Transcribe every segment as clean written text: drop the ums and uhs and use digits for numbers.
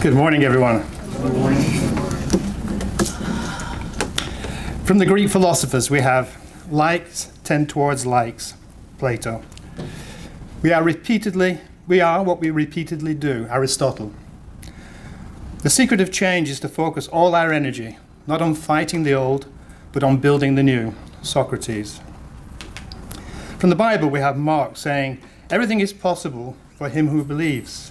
Good morning, everyone. Good morning. From the Greek philosophers, we have likes tend towards likes, Plato. We are what we repeatedly do, Aristotle. The secret of change is to focus all our energy, not on fighting the old, but on building the new, Socrates. From the Bible, we have Mark saying, everything is possible for him who believes.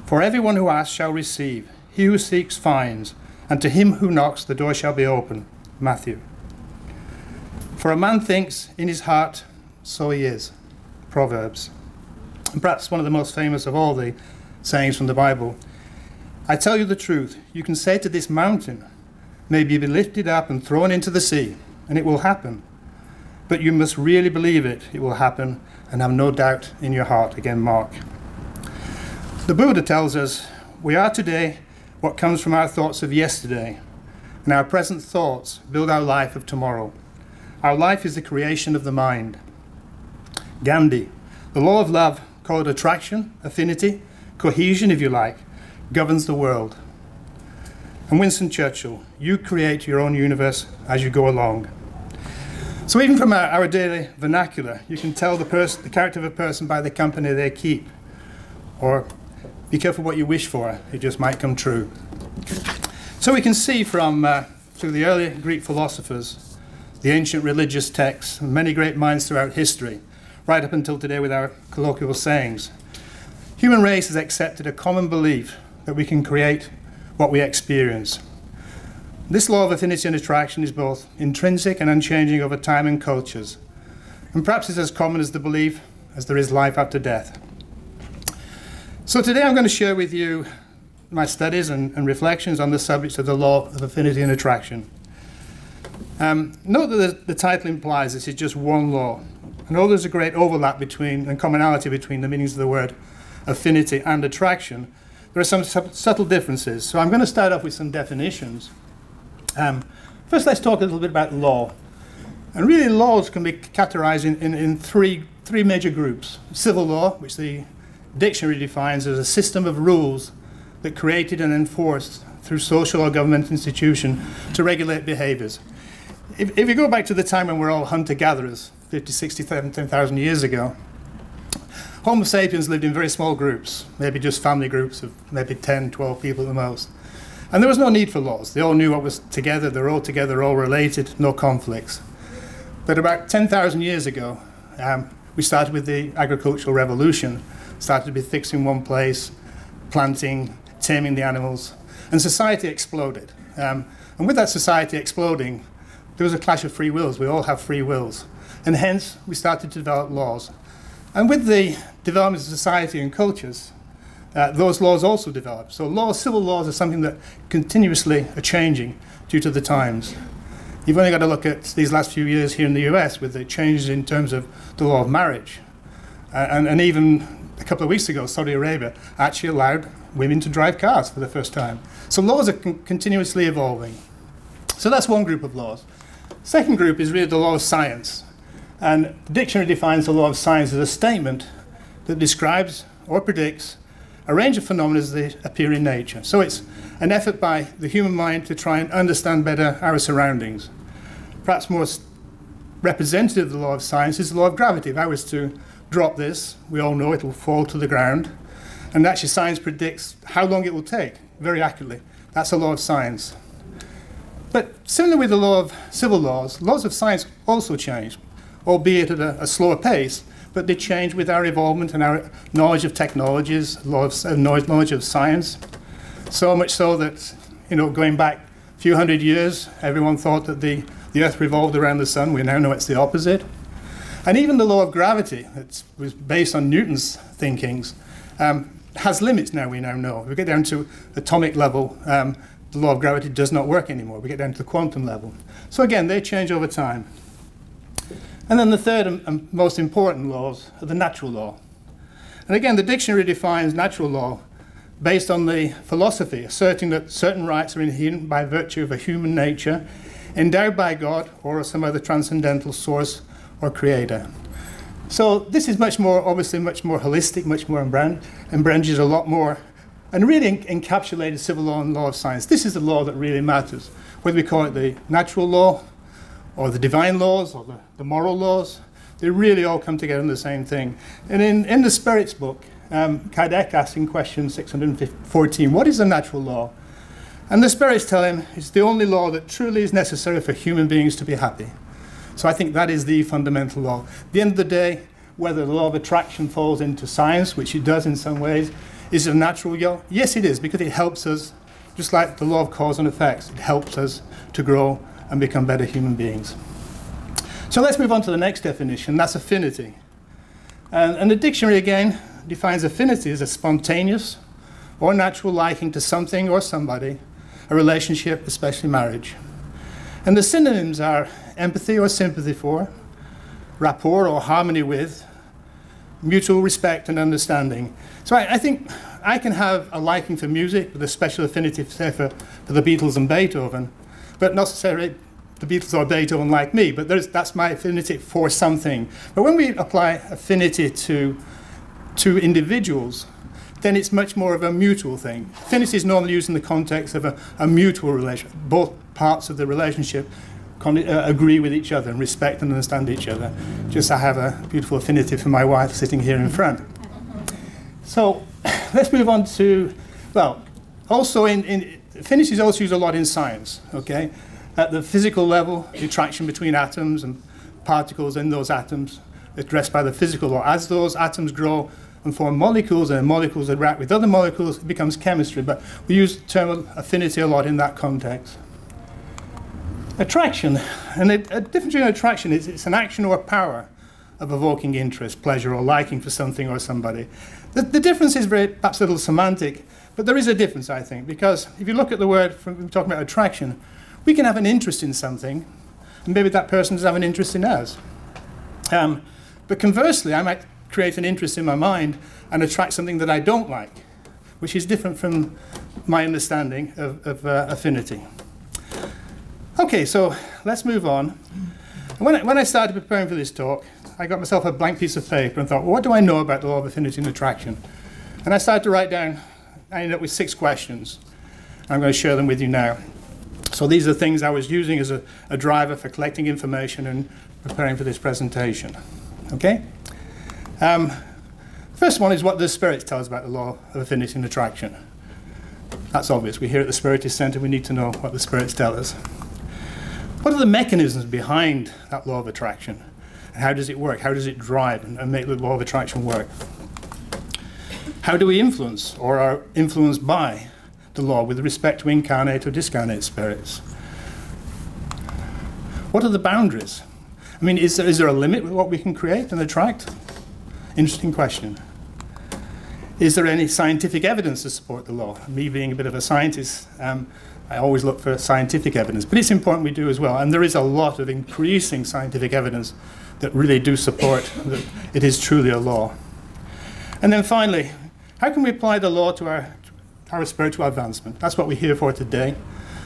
For everyone who asks shall receive, he who seeks finds, and to him who knocks the door shall be open, Matthew. For a man thinks in his heart, so he is, Proverbs. And perhaps one of the most famous of all the sayings from the Bible, I tell you the truth, you can say to this mountain, may be lifted up and thrown into the sea, and it will happen. But you must really believe it will happen, and have no doubt in your heart. Again, Mark. The Buddha tells us, we are today what comes from our thoughts of yesterday, and our present thoughts build our life of tomorrow. Our life is the creation of the mind. Gandhi, the law of love, called attraction, affinity, cohesion, if you like, governs the world. And Winston Churchill, you create your own universe as you go along. So even from our daily vernacular, you can tell the character of a person by the company they keep. Or be careful what you wish for, it just might come true. So we can see from through the early Greek philosophers, the ancient religious texts, and many great minds throughout history, right up until today with our colloquial sayings, human race has accepted a common belief that we can create what we experience. This law of affinity and attraction is both intrinsic and unchanging over time and cultures, and perhaps it's as common as the belief as there is life after death. So today I'm going to share with you my studies and reflections on the subject of the law of affinity and attraction. Note that the title implies this is just one law, and although there's a great overlap between and commonality between the meanings of the word affinity and attraction, there are some subtle differences. So I'm going to start off with some definitions. First, let's talk a little bit about law. And really, laws can be categorized in three major groups. Civil law, which the dictionary defines as a system of rules that created and enforced through social or government institution to regulate behaviors. If you go back to the time when we're all hunter-gatherers, 50, 60, 10,000 years ago, Homo sapiens lived in very small groups, maybe just family groups of maybe 10, 12 people at the most. And there was no need for laws. They all knew what was together, they're all together, all related, no conflicts. But about 10,000 years ago, we started with the agricultural revolution, started to be fixed in one place, planting, taming the animals, and society exploded. And with that society exploding, there was a clash of free wills. We all have free wills. And hence, we started to develop laws. And with the development of society and cultures, those laws also developed. So laws, civil laws are something that continuously are changing due to the times. You've only got to look at these last few years here in the US with the changes in terms of the law of marriage. And even a couple of weeks ago, Saudi Arabia actually allowed women to drive cars for the first time. So laws are continuously evolving. So that's one group of laws. Second group is really the law of science. And the dictionary defines the law of science as a statement that describes or predicts a range of phenomena as they appear in nature. So it's an effort by the human mind to try and understand better our surroundings. Perhaps most representative of the law of science is the law of gravity. If I was to drop this, we all know it will fall to the ground. And actually science predicts how long it will take, very accurately. That's the law of science. But similar with the law of civil laws, laws of science also change, albeit at a slower pace, but they change with our evolvement and our knowledge of technologies, knowledge of science. So much so that, going back a few hundred years, everyone thought that the Earth revolved around the sun. We now know it's the opposite. And even the law of gravity, that was based on Newton's thinkings, has limits now, we now know. If we get down to atomic level, the law of gravity does not work anymore. We get down to the quantum level. So again, they change over time. And then the third and most important laws are the natural law. And again, the dictionary defines natural law based on the philosophy, asserting that certain rights are inherent by virtue of a human nature, endowed by God or some other transcendental source or creator. So this is much more, obviously much more holistic, much more embranches a lot more and really encapsulated civil law and law of science. This is the law that really matters, whether we call it the natural law, or the divine laws, or the moral laws. They really all come together in the same thing. And in the Spirits book, Kardec asks in question 614, what is the natural law? And the Spirits tell him it's the only law that truly is necessary for human beings to be happy. So I think that is the fundamental law. At the end of the day, whether the law of attraction falls into science, which it does in some ways, is it a natural law? Yes, it is, because it helps us, just like the law of cause and effects, it helps us to grow and become better human beings. So let's move on to the next definition, that's affinity. And the dictionary again defines affinity as a spontaneous or natural liking to something or somebody, a relationship, especially marriage. And the synonyms are empathy or sympathy for, rapport or harmony with, mutual respect and understanding. So I think I can have a liking for music with a special affinity for the Beatles and Beethoven, but not necessarily the Beatles or Beethoven like me, but that's my affinity for something. But when we apply affinity to individuals, then it's much more of a mutual thing. Affinity is normally used in the context of a mutual relation. Both parts of the relationship agree with each other and respect and understand each other. Just I have a beautiful affinity for my wife sitting here in front. So let's move on to, well, also affinity is also used a lot in science, okay? At the physical level, the attraction between atoms and particles in those atoms addressed by the physical law. As those atoms grow and form molecules, and molecules interact with other molecules, it becomes chemistry. But we use the term affinity a lot in that context. Attraction, and a difference between attraction is it's an action or power of evoking interest, pleasure, or liking for something or somebody. The difference is perhaps a little semantic, but there is a difference, I think, because if you look at the word, we're talking about attraction, we can have an interest in something, and maybe that person does have an interest in us. But conversely, I might create an interest in my mind and attract something that I don't like, which is different from my understanding of affinity. Okay, so let's move on. And when I started preparing for this talk, I got myself a blank piece of paper and thought, well, what do I know about the law of affinity and attraction? And I started to write down, I ended up with 6 questions. I'm going to share them with you now. So these are things I was using as a driver for collecting information and preparing for this presentation. Okay? First one is what the Spirits tell us about the law of affinity and attraction. That's obvious. We're here at the Spiritist Center. We need to know what the Spirits tell us. What are the mechanisms behind that law of attraction? And how does it work? How does it drive and make the law of attraction work? How do we influence or are influenced by the law with respect to incarnate or discarnate spirits? What are the boundaries? I mean, is there a limit with what we can create and attract? Interesting question. Is there any scientific evidence to support the law? Me being a bit of a scientist, I always look for scientific evidence, but it's important we do as well. And there is a lot of increasing scientific evidence that really do support that it is truly a law. And then finally, how can we apply the law to our spiritual advancement? That's what we're here for today.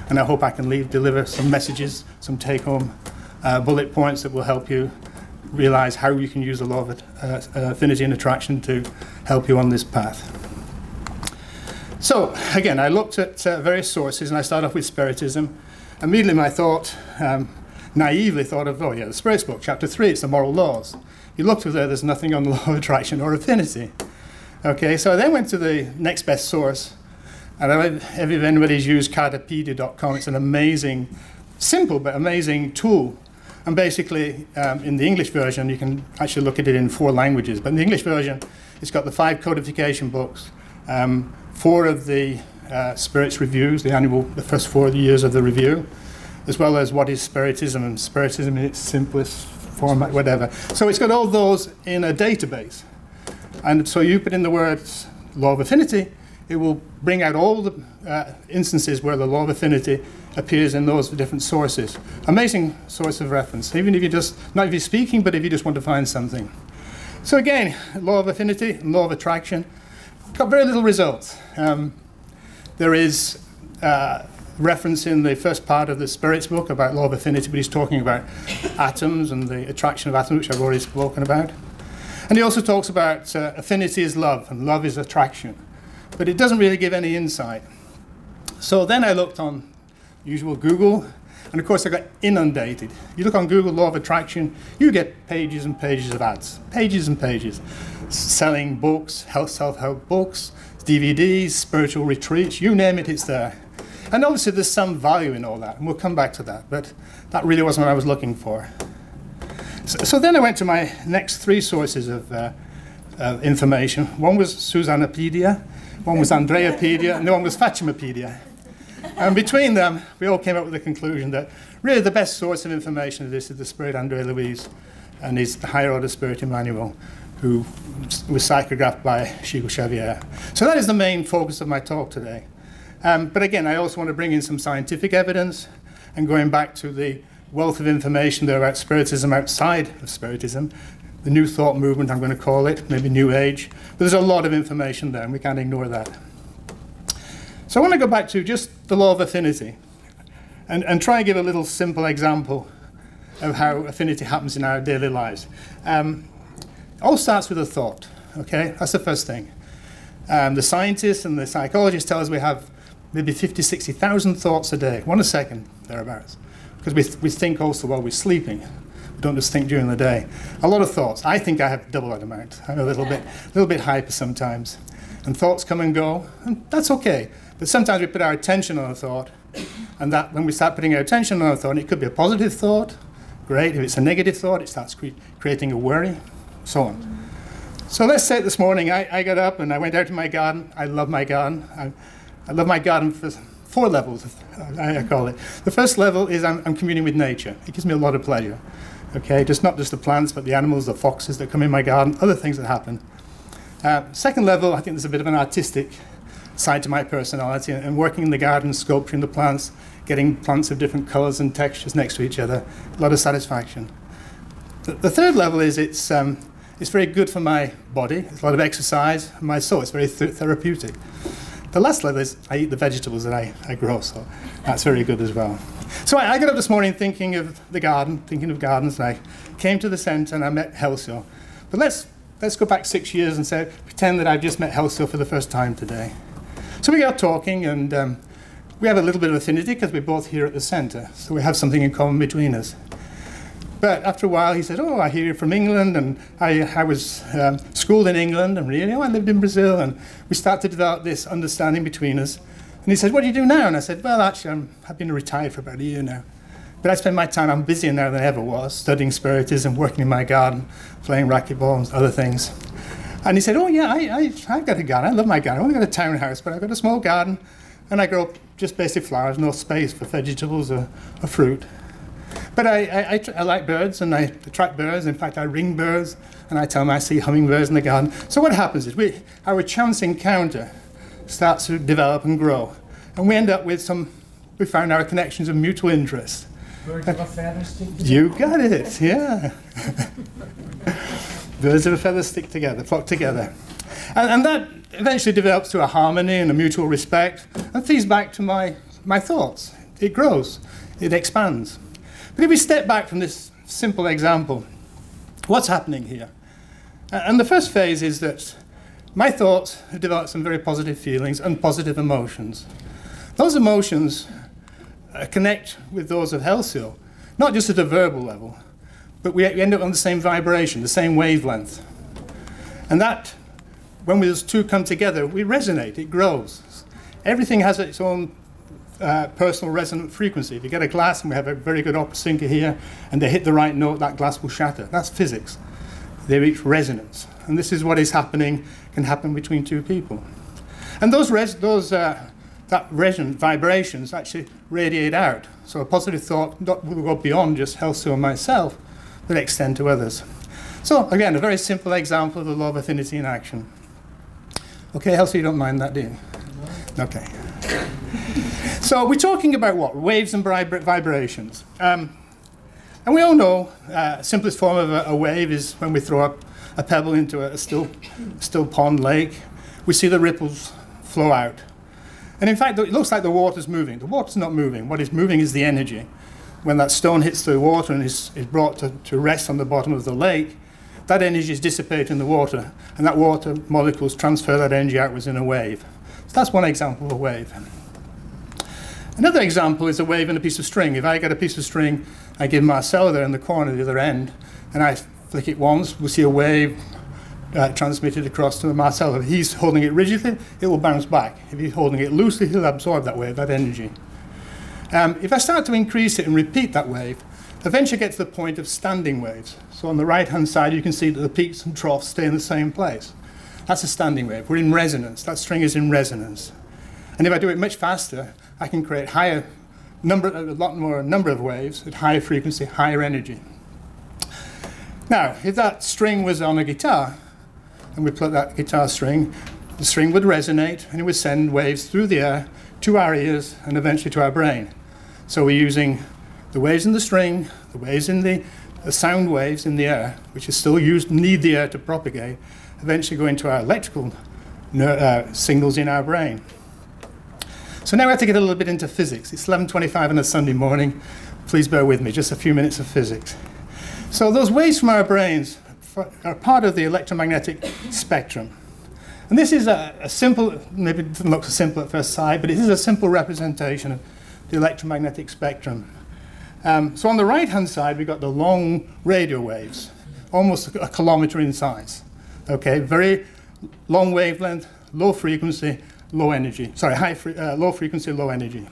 And I hope I can deliver some messages, some take-home bullet points that will help you realize how you can use the law of affinity and attraction to help you on this path. So, again, I looked at various sources, and I started off with Spiritism. Immediately my thought, naively thought of, oh yeah, the Spirits book, chapter 3, it's the moral laws. You look through there's nothing on the law of attraction or affinity. Okay, so I then went to the next best source, and if anybody's used cardopedia.com, it's an amazing, simple but amazing tool. And basically, in the English version, you can actually look at it in 4 languages. But in the English version, it's got the 5 codification books, 4 of the Spirits reviews, the first 4 years of the review, as well as what is Spiritism and Spiritism in its simplest format, whatever. So it's got all those in a database. And so you put in the words law of affinity, it will bring out all the instances where the law of affinity appears in those different sources. Amazing source of reference, even if you just, not if you're speaking, but if you just want to find something. So again, law of affinity, law of attraction, got very little results. There is reference in the first part of the Spirits book about law of affinity, but he's talking about atoms and the attraction of atoms, which I've already spoken about. And he also talks about affinity is love, and love is attraction. but it doesn't really give any insight. So then I looked on usual Google, and of course I got inundated. You look on Google Law of Attraction, you get pages and pages of ads, pages and pages, selling books, self-help books, DVDs, spiritual retreats, you name it, it's there. And obviously there's some value in all that, and we'll come back to that, but that really wasn't what I was looking for. So then I went to my next three sources of information. One was Susannapedia, one was Andreapedia, and the one was Fatimapedia. And between them, we all came up with the conclusion that really the best source of information of this is the Spirit Andrea Luiz and his Higher Order Spirit Emmanuel, who was psychographed by Chico Xavier. So that is the main focus of my talk today. But again, I also want to bring in some scientific evidence and going back to the wealth of information there about Spiritism outside of Spiritism, the New Thought movement, I'm going to call it, maybe New Age. But there's a lot of information there, and we can't ignore that. So I want to go back to just the law of affinity and try and give a little simple example of how affinity happens in our daily lives. It all starts with a thought, okay? That's the first thing. The scientists and the psychologists tell us we have maybe 50, 60,000 thoughts a day, 1 a second, thereabouts. Because we think also while we're sleeping. We don't just think during the day. A lot of thoughts. I think I have double that amount. I'm a little bit hyper sometimes. And thoughts come and go, and that's okay. But sometimes we put our attention on a thought, and that when we start putting our attention on a thought, it could be a positive thought, great. If it's a negative thought, it starts creating a worry, so on. So let's say this morning I got up and I went out to my garden. I love my garden. I love my garden for 4 levels, I call it. The first level is I'm communing with nature. It gives me a lot of pleasure. Okay, not just the plants, but the animals, the foxes that come in my garden, other things that happen. Second level, I think there's a bit of an artistic side to my personality, and working in the garden, sculpturing the plants, getting plants of different colors and textures next to each other, a lot of satisfaction. The third level is it's very good for my body. It's a lot of exercise, and my soul. It's very therapeutic. The last level is I eat the vegetables that I grow, so that's very good as well. So I got up this morning thinking of the garden, thinking of gardens, and I came to the centre and I met Halcyon. But let's go back 6 years and pretend that I've just met Halcyon for the first time today. So we got talking, and we have a little bit of affinity because we're both here at the centre, so we have something in common between us. But after a while, he said, "Oh, I hear you're from England, and I was schooled in England, and really, I lived in Brazil." And we started to develop this understanding between us. And he said, "What do you do now?" And I said, "Well, actually, I've been retired for about a year now. But I spend my time, I'm busier now than I ever was, studying Spiritism, working in my garden, playing racquetball and other things." And he said, "Oh, yeah, I've got a garden. I love my garden. I've only got a townhouse, but I've got a small garden, and I grow just basic flowers, no space for vegetables or fruit. But I like birds, and I attract birds. In fact, I ring birds, and I tell them I see hummingbirds in the garden." So what happens is our chance encounter starts to develop and grow. And we end up with we found our connections of mutual interest. Birds of a feather stick together. You got it, yeah. Birds of a feather stick together, flock together. And that eventually develops to a harmony and a mutual respect, and feeds back to my thoughts. It grows, it expands. But if we step back from this simple example, what's happening here? And the first phase is that my thoughts have developed some very positive feelings and positive emotions. Those emotions connect with those of Halcyon, not just at a verbal level, but we end up on the same vibration, the same wavelength. And that, when those two come together, we resonate, it grows. Everything has its own personal resonant frequency. If you get a glass, and we have a very good opera singer here, and they hit the right note, that glass will shatter. That's physics. They reach resonance. And this is what is happening, can happen between two people. And that resonant vibrations actually radiate out. So a positive thought will go beyond just Halcyon and myself, but extend to others. So again, a very simple example of the law of affinity in action. Okay, Halcyon, you don't mind that, do you? No. Okay. So we're talking about what? Waves and vibrations. And we all know simplest form of a wave is when we throw a pebble into a still pond, lake. We see the ripples flow out. And in fact, it looks like the water's moving. The water's not moving. What is moving is the energy. When that stone hits the water and is brought to rest on the bottom of the lake, that energy is dissipated in the water, and that water molecules transfer that energy outwards in a wave. So that's one example of a wave. Another example is a wave in a piece of string. If I get a piece of string, I give Marcelo there in the corner, the other end, and I flick it once, we'll see a wave transmitted across to Marcelo. If he's holding it rigidly, it will bounce back. If he's holding it loosely, he'll absorb that wave, that energy. If I start to increase it and repeat that wave, eventually get to the point of standing waves. So on the right-hand side, you can see that the peaks and troughs stay in the same place. That's a standing wave. We're in resonance. That string is in resonance. And if I do it much faster, I can create a lot more number of waves at higher frequency, higher energy. Now, if that string was on a guitar, and we pluck that guitar string, the string would resonate, and it would send waves through the air to our ears and eventually to our brain. So we're using the waves in the string, the waves in the sound waves in the air, which is still used, need the air to propagate, eventually go into our electrical signals in our brain. So now we have to get a little bit into physics. It's 11:25 on a Sunday morning. Please bear with me, just a few minutes of physics. So those waves from our brains are part of the electromagnetic spectrum. And this is a simple, maybe it doesn't look so simple at first sight, but it is a simple representation of the electromagnetic spectrum. So on the right-hand side, we've got the long radio waves, almost a kilometer in size. Okay, very long wavelength, low frequency, low energy. Sorry, low frequency, low energy.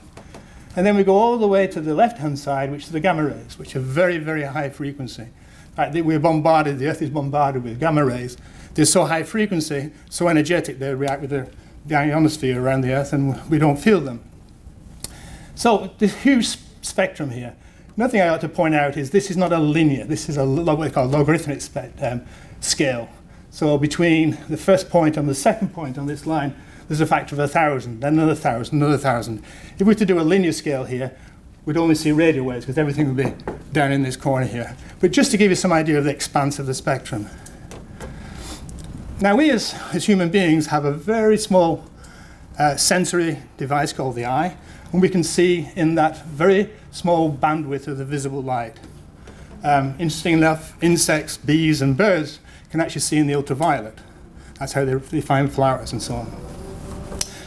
And then we go all the way to the left-hand side, which is the gamma rays, which are very, very high frequency. We're bombarded, the Earth is bombarded with gamma rays. They're so high frequency, so energetic, they react with the ionosphere around the Earth, and we don't feel them. So this huge spectrum here. Another thing I like to point out is this is not a linear, this is what we call logarithmic scale. So between the first point and the second point on this line, there's a factor of 1,000, then another 1,000, another 1,000. If we were to do a linear scale here, we'd only see radio waves because everything would be down in this corner here. But just to give you some idea of the expanse of the spectrum. Now we as human beings have a very small sensory device called the eye, and we can see in that very small bandwidth of the visible light. Interesting enough, insects, bees and birds can actually see in the ultraviolet. That's how they find flowers and so on.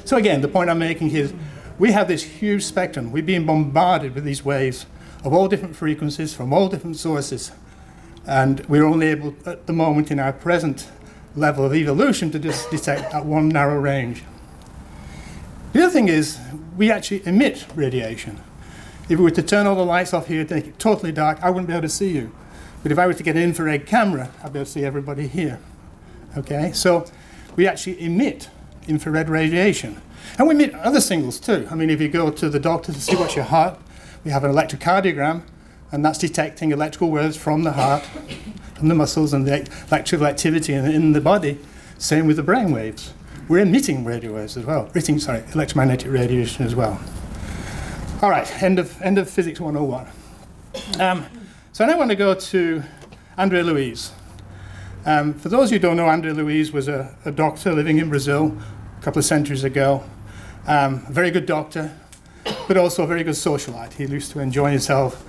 So again, the point I'm making is we have this huge spectrum. We're being bombarded with these waves of all different frequencies from all different sources. And we're only able, at the moment in our present level of evolution, to just detect that one narrow range. The other thing is, we actually emit radiation. If we were to turn all the lights off here, make it totally dark, I wouldn't be able to see you. But if I were to get an infrared camera, I'd be able to see everybody here. Okay, so we actually emit infrared radiation. And we emit other signals too. I mean, if you go to the doctor to see what's your heart, we have an electrocardiogram, and that's detecting electrical waves from the heart, from the muscles and the electrical activity in the body. Same with the brain waves. We're emitting radio waves as well, electromagnetic radiation as well. All right, end of Physics 101. So now I want to go to Andrea Luiz. For those who don't know, Andrea Luiz was a doctor living in Brazil a couple of centuries ago. A very good doctor, but also a very good socialite. He used to enjoy himself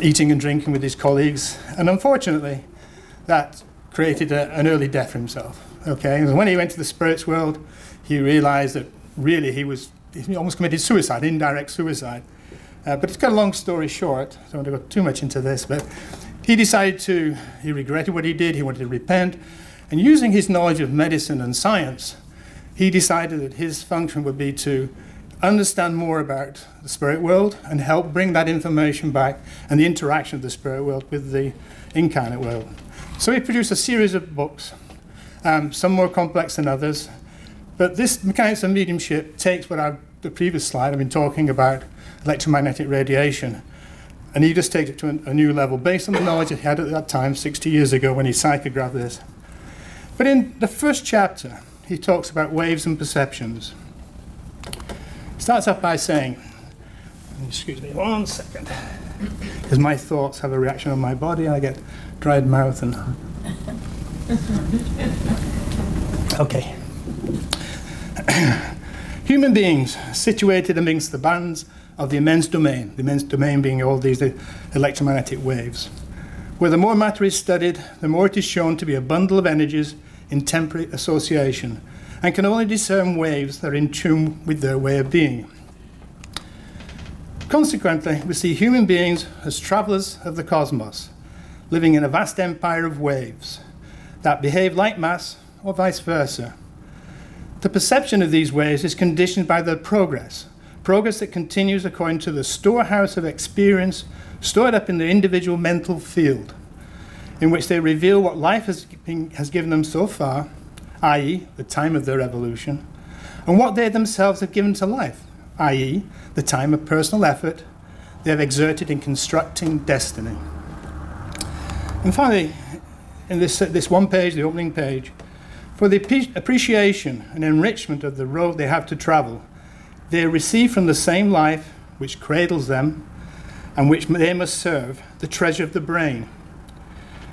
eating and drinking with his colleagues. And unfortunately, that created an early death for himself. Okay, and when he went to the spirits world, he realized that really he almost committed suicide, indirect suicide. But to cut a long story short, I don't want to go too much into this, but he regretted what he did, he wanted to repent, and using his knowledge of medicine and science, he decided that his function would be to understand more about the spirit world and help bring that information back and the interaction of the spirit world with the incarnate world. So he produced a series of books, some more complex than others, but this Mechanics of Mediumship takes the previous slide I've been talking about, electromagnetic radiation, and he just takes it to a new level based on the knowledge that he had at that time, 60 years ago, when he psychographed this. But in the first chapter, he talks about waves and perceptions. He starts off by saying, excuse me 1 second, because my thoughts have a reaction on my body, I get dried mouth and... Okay. Human beings situated amongst the bands of the immense domain being all these electromagnetic waves. Where the more matter is studied, the more it is shown to be a bundle of energies in temporary association, and can only discern waves that are in tune with their way of being. Consequently, we see human beings as travelers of the cosmos, living in a vast empire of waves that behave like mass or vice versa. The perception of these waves is conditioned by their progress that continues according to the storehouse of experience stored up in the individual mental field, in which they reveal what life has given them so far, i.e., the time of their evolution, and what they themselves have given to life, i.e., the time of personal effort they have exerted in constructing destiny. And finally, in this one page, the opening page, for the appreciation and enrichment of the road they have to travel, they receive from the same life which cradles them and which they must serve, the treasure of the brain.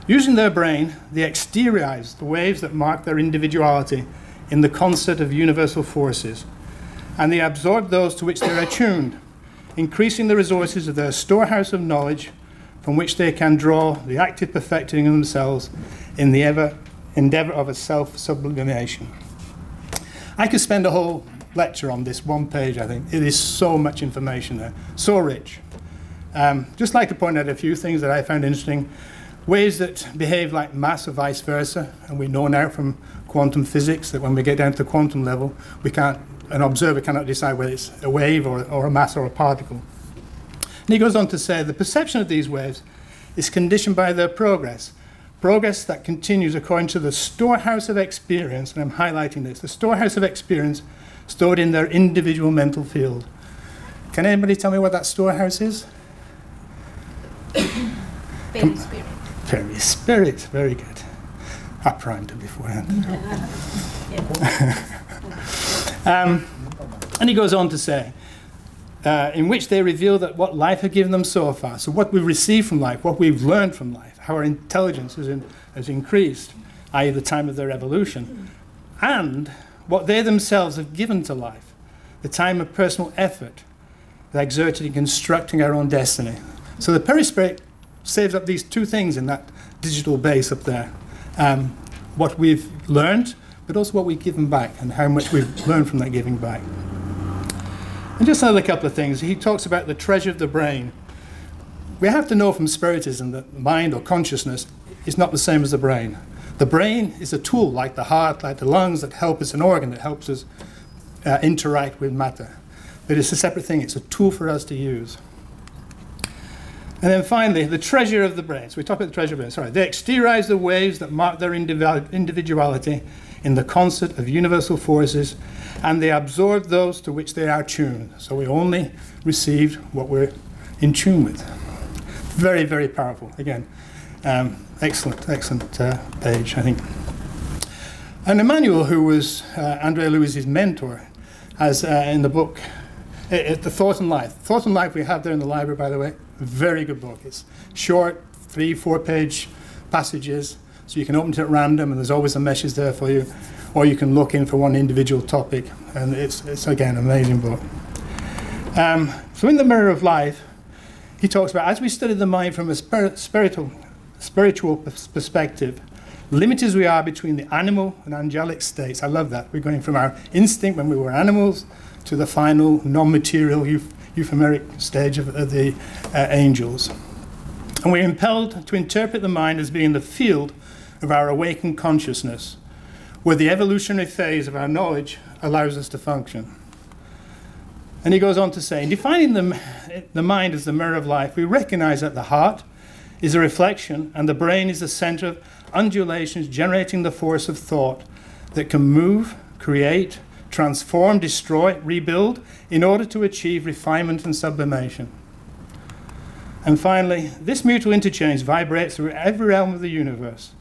Using their brain, they exteriorize the waves that mark their individuality in the concert of universal forces, and they absorb those to which they are attuned, increasing the resources of their storehouse of knowledge from which they can draw the active perfecting of themselves in the endeavor of a self-sublimation. I could spend a whole lecture on this one page, I think. It is so much information there, so rich. Just like to point out a few things that I found interesting. Ways that behave like mass or vice versa, and we know now from quantum physics that when we get down to the quantum level, an observer cannot decide whether it's a wave or a mass or a particle. And he goes on to say, the perception of these waves is conditioned by their progress that continues according to the storehouse of experience, and I'm highlighting this, the storehouse of experience stored in their individual mental field. Can anybody tell me what that storehouse is? Fairy spirit. Fairy spirit, very good. I primed it beforehand. And he goes on to say, in which they reveal that what life has given them so far, so what we've received from life, what we've learned from life, how our intelligence has increased, i.e. the time of their evolution, and what they themselves have given to life, the time of personal effort they exerted in constructing our own destiny. So the perispirit saves up these two things in that digital base up there. What we've learned, but also what we've given back and how much we've learned from that giving back. And just another couple of things. He talks about the treasure of the brain. We have to know from Spiritism that the mind or consciousness is not the same as the brain. The brain is a tool like the heart, like the lungs, that help us, an organ that helps us interact with matter. But it's a separate thing. It's a tool for us to use. And then finally, the treasure of the brain. So we talk about the treasure of the brain. Sorry. They exteriorize the waves that mark their individuality in the concert of universal forces, and they absorb those to which they are tuned. So we only receive what we're in tune with. Very, very powerful. Again, excellent page, I think. And Emmanuel, who was Andrea Luiz's mentor, has in the book, The Thought and Life. Thought and Life we have there in the library, by the way. Very good book. It's short, 3-4 page passages, so you can open it at random, and there's always a message there for you, or you can look in for one individual topic, and it's again, an amazing book. So in The Mirror of Life, he talks about, as we study the mind from a spiritual perspective, limited as we are between the animal and angelic states. I love that. We're going from our instinct when we were animals to the final non-material euphemeric stage of the angels. And we're impelled to interpret the mind as being the field of our awakened consciousness, where the evolutionary phase of our knowledge allows us to function. And he goes on to say, in defining the mind as the mirror of life, we recognize that the heart is a reflection and the brain is the center of undulations generating the force of thought that can move, create, transform, destroy, rebuild in order to achieve refinement and sublimation. And finally, this mutual interchange vibrates through every realm of the universe.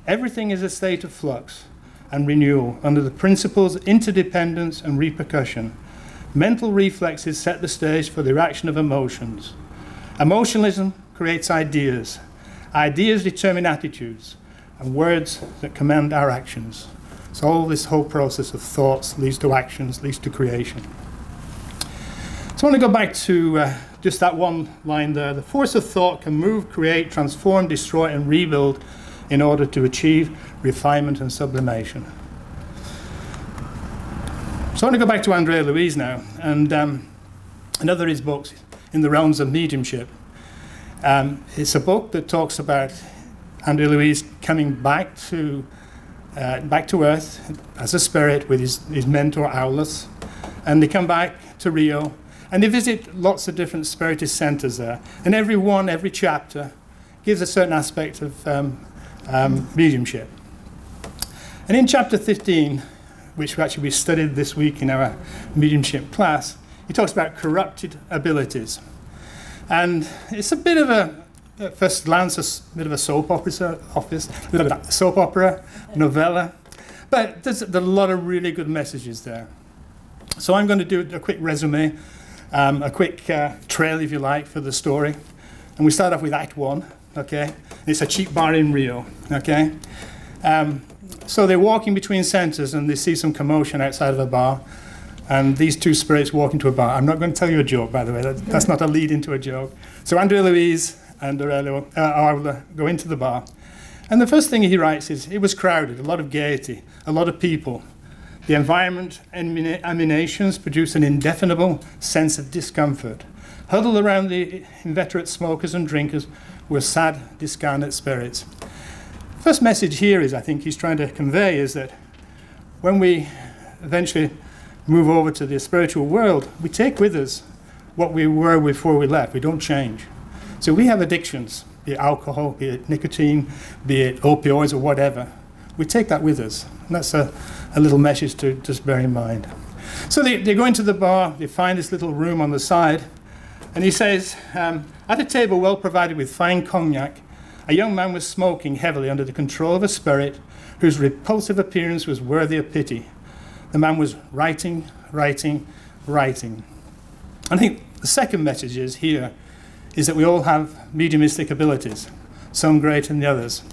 Everything is a state of flux and renewal under the principles of interdependence and repercussion. Mental reflexes set the stage for the reaction of emotions. Emotionalism creates ideas. Ideas determine attitudes, and words that command our actions. So all this whole process of thoughts leads to actions, leads to creation. So I want to go back to just that one line there. The force of thought can move, create, transform, destroy, and rebuild in order to achieve refinement and sublimation. So I want to go back to Andrea Luiz now, and another of his books in the realms of mediumship. It's a book that talks about Andrea Luiz coming back to Earth as a spirit with his mentor Aulus, and they come back to Rio, and they visit lots of different spiritist centers there, and every chapter gives a certain aspect of mediumship. And in chapter 15, which we studied this week in our mediumship class, he talks about corrupted abilities. And it's a bit of a, at first glance, a bit of a soap opera, novella, but there's a lot of really good messages there. So I'm going to do a quick resume, a quick trail, if you like, for the story. And we start off with Act 1, okay? It's a cheap bar in Rio, okay? So they're walking between centers and they see some commotion outside of a bar. And these two spirits walk into a bar. I'm not going to tell you a joke, by the way. That's not a lead into a joke. So Andrea Luiz and Aula go into the bar. And the first thing he writes is, it was crowded, a lot of gaiety, a lot of people. The environment emanations produce an indefinable sense of discomfort. Huddled around the inveterate smokers and drinkers were sad, discarnate spirits. First message here is, I think he's trying to convey, is that when we eventually move over to the spiritual world, we take with us what we were before we left. We don't change. So we have addictions, be it alcohol, be it nicotine, be it opioids or whatever. We take that with us. And that's a little message to just bear in mind. So they go into the bar, they find this little room on the side, and he says, at a table well provided with fine cognac, a young man was smoking heavily under the control of a spirit whose repulsive appearance was worthy of pity. The man was writing, writing, writing. I think the second message is here is that we all have mediumistic abilities, some greater than the others.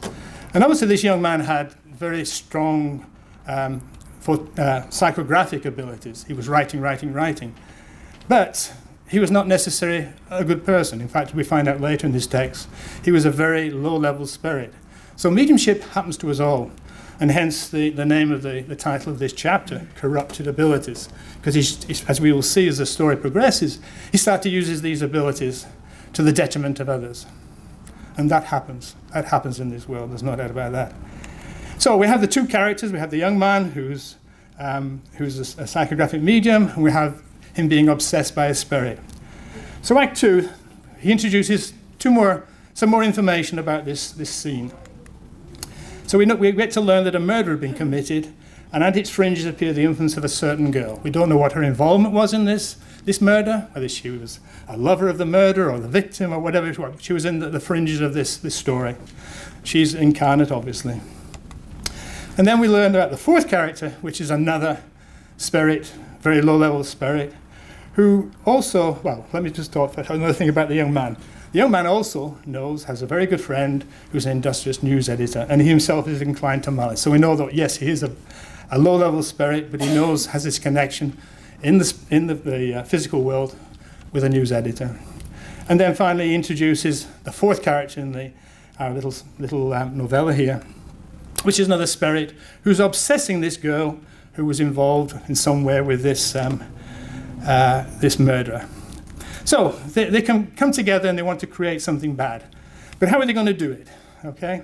And obviously this young man had very strong psychographic abilities. He was writing, writing, writing. But he was not necessarily a good person. In fact, we find out later in this text, he was a very low-level spirit. So mediumship happens to us all. And hence the name of the title of this chapter, Corrupted Abilities. Because as we will see as the story progresses, he starts to use these abilities to the detriment of others. And that happens. That happens in this world. There's no doubt about that. So we have the two characters. We have the young man who's a psychographic medium, and we have him being obsessed by a spirit. So Act 2, he introduces some more information about this scene. So we get to learn that a murder had been committed, and at its fringes appear the influence of a certain girl. We don't know what her involvement was in this murder, whether she was a lover of the murder or the victim or whatever. She was in the fringes of this story. She's incarnate, obviously. And then we learn about the fourth character, which is another spirit, very low-level spirit, who also, well, let me just talk another thing about the young man. The young man also has a very good friend who's an industrious news editor, and he himself is inclined to malice. So we know that, yes, he is a low-level spirit, but he has this connection in the physical world with a news editor. And then finally he introduces the fourth character in our little novella here, which is another spirit who's obsessing this girl who was involved in some way with this murderer. So they come together and they want to create something bad. But how are they going to do it? Okay?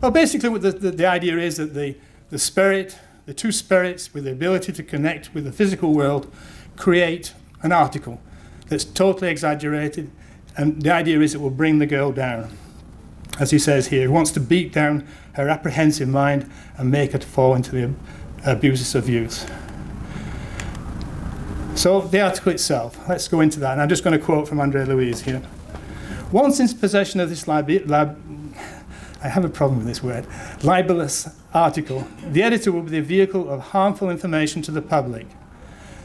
Well, basically what the idea is that the two spirits with the ability to connect with the physical world create an article that's totally exaggerated, and the idea is it will bring the girl down. As he says here, he wants to beat down her apprehensive mind and make her to fall into the abuses of youth. So the article itself, let's go into that. And I'm just going to quote from Andrea Luiz here. Once in possession of this I have a problem with this word, libelous article, the editor will be the vehicle of harmful information to the public.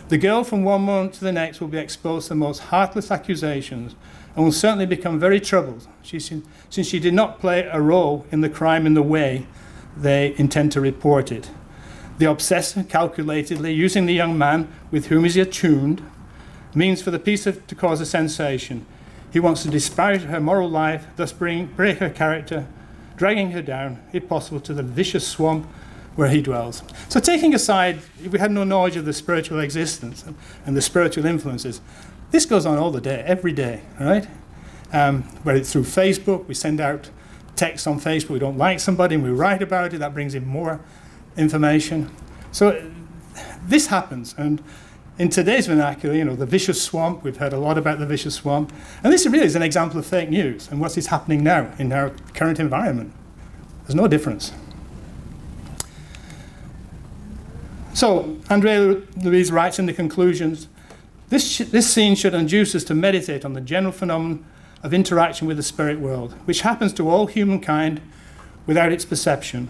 The girl from one moment to the next will be exposed to the most heartless accusations and will certainly become very troubled since she did not play a role in the crime in the way they intend to report it. The obsessor, calculatedly using the young man with whom he is attuned, means for the piece to cause a sensation. He wants to disparage her moral life, thus break her character, dragging her down, if possible, to the vicious swamp where he dwells. So taking aside, if we had no knowledge of the spiritual existence and the spiritual influences, this goes on all the day, every day, right? Whether it's through Facebook, we send out texts on Facebook, we don't like somebody and we write about it, that brings in more information. So this happens, and in today's vernacular, you know, the vicious swamp, we've heard a lot about the vicious swamp, and this really is an example of fake news and what is happening now in our current environment. There's no difference. So, Andrea Luiz writes in the conclusions, this scene should induce us to meditate on the general phenomenon of interaction with the spirit world, which happens to all humankind without its perception.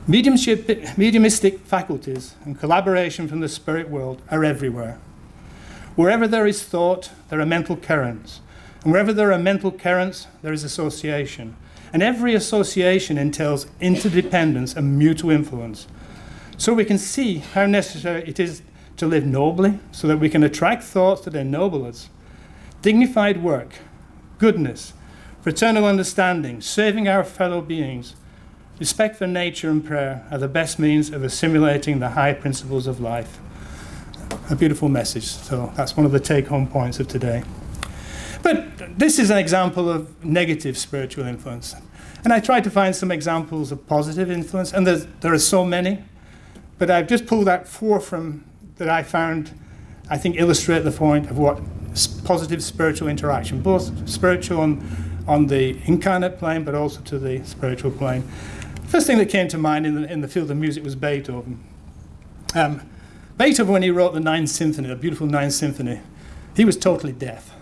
Mediumistic faculties and collaboration from the spirit world are everywhere. Wherever there is thought, there are mental currents. And wherever there are mental currents, there is association. And every association entails interdependence and mutual influence. So we can see how necessary it is to live nobly, so that we can attract thoughts that ennoble us. Dignified work, goodness, fraternal understanding, serving our fellow beings, respect for nature and prayer are the best means of assimilating the high principles of life. A beautiful message. So that's one of the take-home points of today. But this is an example of negative spiritual influence. And I tried to find some examples of positive influence, and there are so many. But I've just pulled out 4 from that I found, I think, illustrate the point of what positive spiritual interaction, both spiritual on the incarnate plane, but also to the spiritual plane. First thing that came to mind in the field of music was Beethoven. Beethoven, when he wrote the Ninth Symphony, the beautiful Ninth Symphony, he was totally deaf.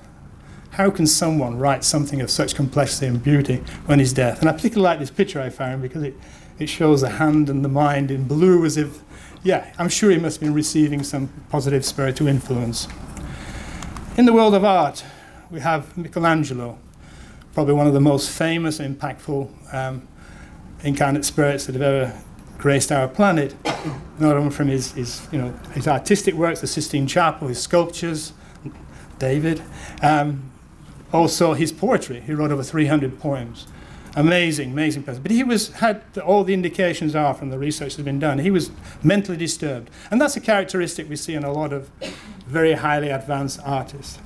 How can someone write something of such complexity and beauty when he's deaf? And I particularly like this picture I found because it shows the hand and the mind in blue as if, yeah, I'm sure he must have been receiving some positive spiritual influence. In the world of art, we have Michelangelo, probably one of the most famous and impactful incarnate spirits that have ever graced our planet, not only from his artistic works, the Sistine Chapel, his sculptures, David, also his poetry. He wrote over 300 poems. Amazing, amazing person. But he had all the indications are from the research that's been done. He was mentally disturbed. And that's a characteristic we see in a lot of very highly advanced artists.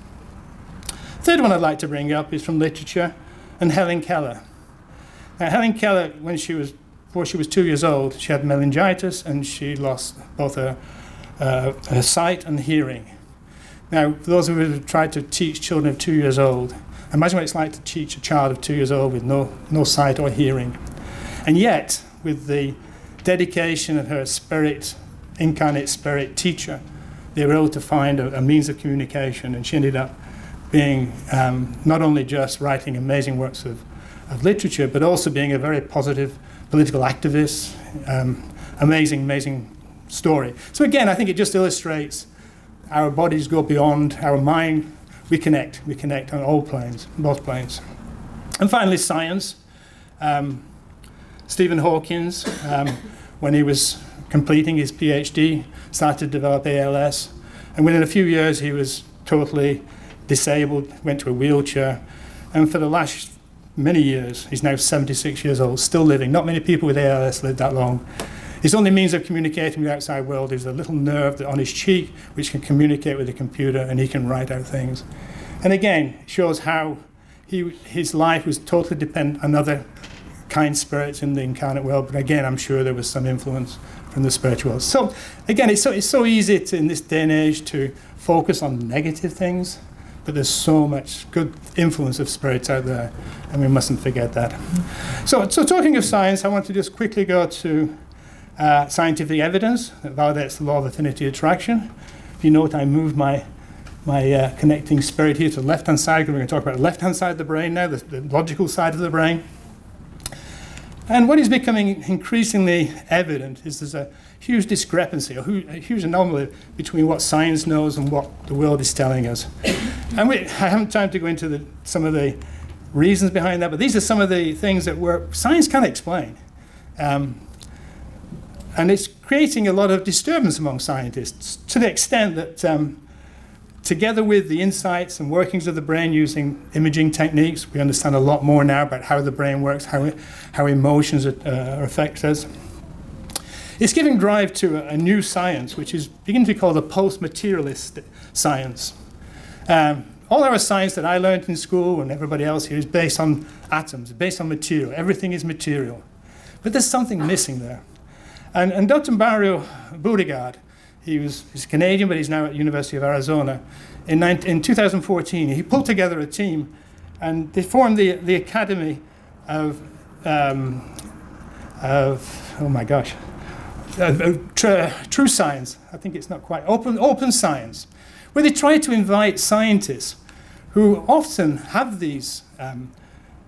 Third one I'd like to bring up is from literature, and Helen Keller. Now, Helen Keller, before she was 2 years old, she had meningitis and she lost both her sight and hearing. Now, for those who have tried to teach children of 2 years old, imagine what it's like to teach a child of 2 years old with no sight or hearing. And yet, with the dedication of her spirit, incarnate spirit teacher, they were able to find a means of communication, and she ended up being not only just writing amazing works of literature, but also being a very positive political activist. Amazing, amazing story. So again, I think it just illustrates our bodies go beyond our mind. We connect on all planes, both planes. And finally, science. Stephen Hawking, when he was completing his PhD, started to develop ALS. And within a few years, he was totally disabled, went to a wheelchair. And for the last many years, he's now 76 years old, still living. Not many people with ALS live that long. His only means of communicating with the outside world is a little nerve on his cheek, which can communicate with the computer, and he can write out things. And again, it shows how his life was totally dependent on other kind spirits in the incarnate world. But again, I'm sure there was some influence from the spiritual world. So again, it's so easy in this day and age to focus on negative things, but there's so much good influence of spirits out there, and we mustn't forget that. So talking of science, I want to just quickly go to scientific evidence that validates the law of affinity attraction. If you note, I moved my connecting spirit here to the left-hand side, because we're going to talk about the left-hand side of the brain now, the logical side of the brain. And what is becoming increasingly evident is there's a huge discrepancy, a huge anomaly between what science knows and what the world is telling us. And I haven't time to go into some of the reasons behind that, but these are some of the things that science can't explain. And it's creating a lot of disturbance among scientists, to the extent that together with the insights and workings of the brain using imaging techniques, we understand a lot more now about how the brain works, how emotions affect us. It's giving drive to a new science, which is beginning to be called a post-materialist science. All our science that I learned in school and everybody else here is based on atoms, based on material. Everything is material. But there's something missing there. And Dr. Mario Budigard, he's Canadian, but he's now at the University of Arizona. In 2014, he pulled together a team, and they formed the Academy of oh my gosh, true science. I think it's not quite open science, where they try to invite scientists who often have these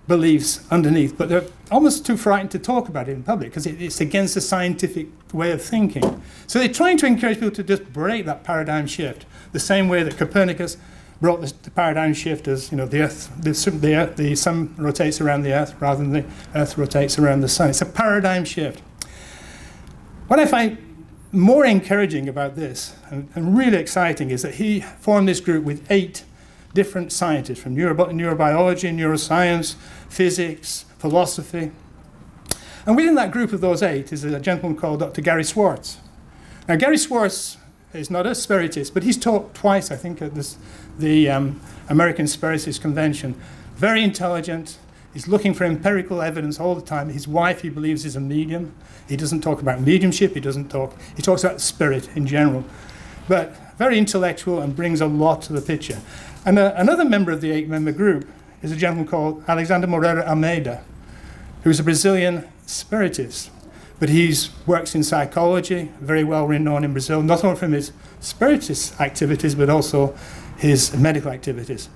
beliefs underneath, but they're almost too frightened to talk about it in public because it's against the scientific way of thinking. So they're trying to encourage people to just break that paradigm shift, the same way that Copernicus brought the paradigm shift as, you know, the sun rotates around the Earth rather than the Earth rotates around the sun. It's a paradigm shift. What I find more encouraging about this, and really exciting, is that he formed this group with 8 different scientists from neurobiology, neuroscience, physics, philosophy. And within that group of those 8 is a gentleman called Dr. Gary Schwartz. Now, Gary Schwartz is not a spiritist, but he's taught twice, I think, at the American Spiritist Convention. Very intelligent. He's looking for empirical evidence all the time. His wife, he believes, is a medium. He doesn't talk about mediumship. He talks about spirit in general. But very intellectual and brings a lot to the picture. And another member of the 8-member group is a gentleman called Alexander Moreira Almeida, who's a Brazilian spiritist. But he works in psychology, very well renowned in Brazil, not only from his spiritist activities, but also his medical activities.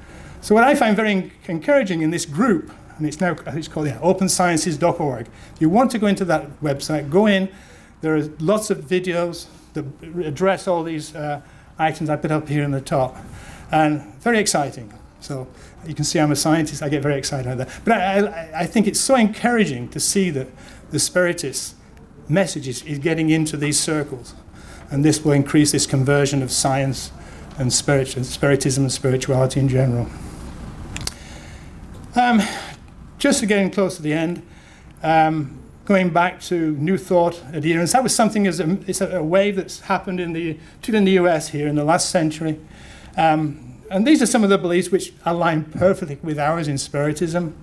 So what I find very encouraging in this group, and it's called opensciences.org. If you want to go into that website, go in. There are lots of videos that address all these items I put up here in the top. And very exciting. So you can see I'm a scientist. I get very excited about that. But I think it's so encouraging to see that the spiritist message is getting into these circles. And this will increase this conversion of science and spiritism and spirituality in general. Just to getting close to the end, going back to New Thought adherence, that was something, it's a wave that's happened particularly in the US here in the last century. And these are some of the beliefs which align perfectly with ours in Spiritism.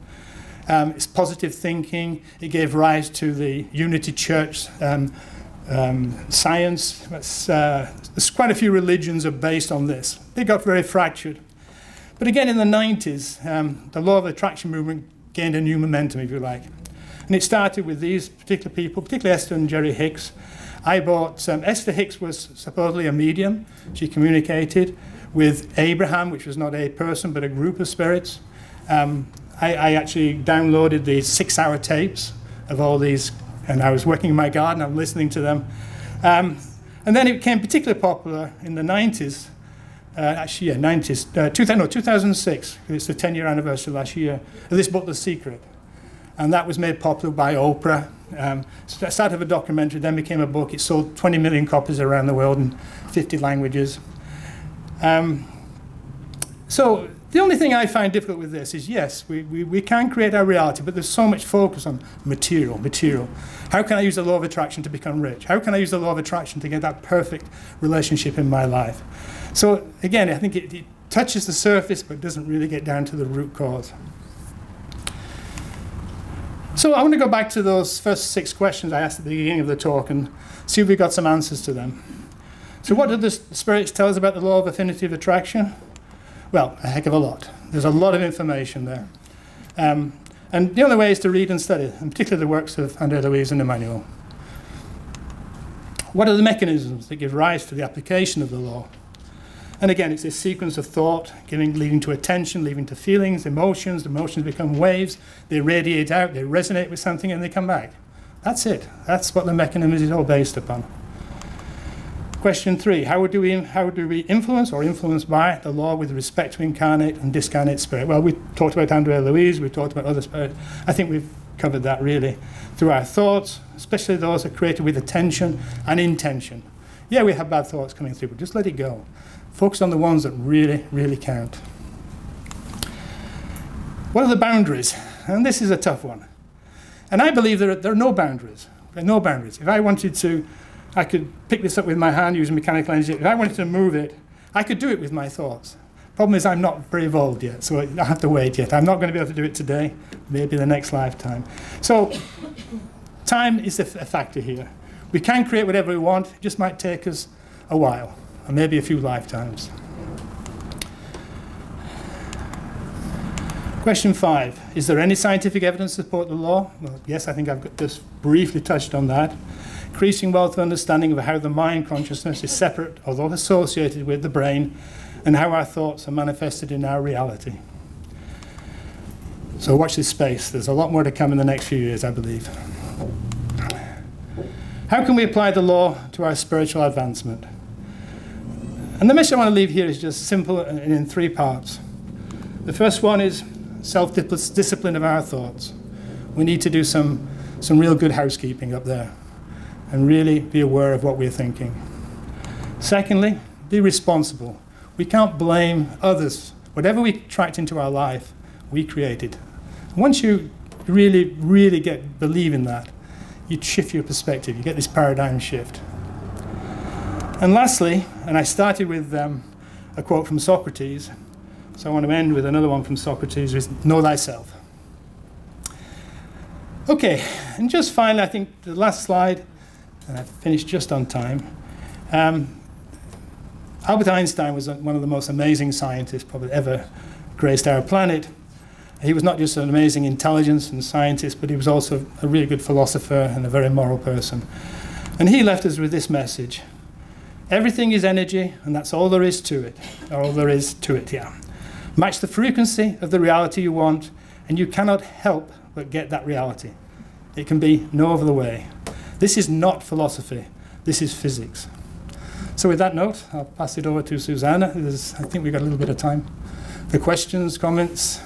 It's positive thinking. It gave rise to the Unity Church science. There's quite a few religions are based on this. They got very fractured. But again, in the 90s, the law of attraction movement gained a new momentum, if you like. And it started with these particular people, particularly Esther and Jerry Hicks. I bought, Esther Hicks was supposedly a medium. She communicated with Abraham, which was not a person, but a group of spirits. I actually downloaded the 6-hour tapes of all these, and I was working in my garden, I'm listening to them. And then it became particularly popular in the 90s, 2006, it's the 10-year anniversary last year, of this book, The Secret. And that was made popular by Oprah. So it started with a documentary, then became a book. It sold 20 million copies around the world in 50 languages. So the only thing I find difficult with this is, yes, we can create our reality, but there's so much focus on material. How can I use the law of attraction to become rich? How can I use the law of attraction to get that perfect relationship in my life? So again, I think it touches the surface, but doesn't really get down to the root cause. So I want to go back to those first 6 questions I asked at the beginning of the talk and see if we got some answers to them. So what did the spirits tell us about the law of affinity of attraction? Well, a heck of a lot. There's a lot of information there. And the only way is to read and study, and particularly the works of Andrea Luiz and Emmanuel. What are the mechanisms that give rise to the application of the law? And again, it's this sequence of thought, leading to attention, leading to feelings, emotions. The emotions become waves. They radiate out, they resonate with something, and they come back. That's it. That's what the mechanism is all based upon. Question 3, how do we influence or influenced by the law with respect to incarnate and discarnate spirit? Well, we talked about Andrea Luiz, we talked about other spirits. I think we've covered that really through our thoughts, especially those that are created with attention and intention. Yeah, we have bad thoughts coming through, but just let it go. Focus on the ones that really, really count. What are the boundaries? And this is a tough one. And I believe there are no boundaries. There are no boundaries. If I wanted to I could pick this up with my hand using mechanical energy. If I wanted to move it, I could do it with my thoughts. Problem is I'm not very evolved yet, so I have to wait yet. I'm not going to be able to do it today, maybe the next lifetime. So time is a factor here. We can create whatever we want, it just might take us a while, and maybe a few lifetimes. Question 5, is there any scientific evidence to support the law? Well, yes, I think I've just briefly touched on that. Increasing wealth of understanding of how the mind consciousness is separate, although associated with the brain, and how our thoughts are manifested in our reality. So watch this space. There's a lot more to come in the next few years, I believe. How can we apply the law to our spiritual advancement? And the message I want to leave here is just simple and in 3 parts. The first one is self-discipline of our thoughts. We need to do some real good housekeeping up there and really be aware of what we're thinking. Secondly, be responsible. We can't blame others. Whatever we attract into our life, we created. Once you really believe in that, you shift your perspective. You get this paradigm shift. And lastly, and I started with a quote from Socrates, so I want to end with another one from Socrates, is know thyself. Okay, and just finally, I think the last slide, and I finished just on time. Albert Einstein was one of the most amazing scientists probably ever graced our planet. He was not just an amazing intelligence and scientist, but he was also a really good philosopher and a very moral person. And he left us with this message. Everything is energy, and that's all there is to it. Or all there is to it, yeah. Match the frequency of the reality you want, and you cannot help but get that reality. It can be no other way. This is not philosophy. This is physics. So with that note, I'll pass it over to Susanna. I think we've got a little bit of time for questions, comments.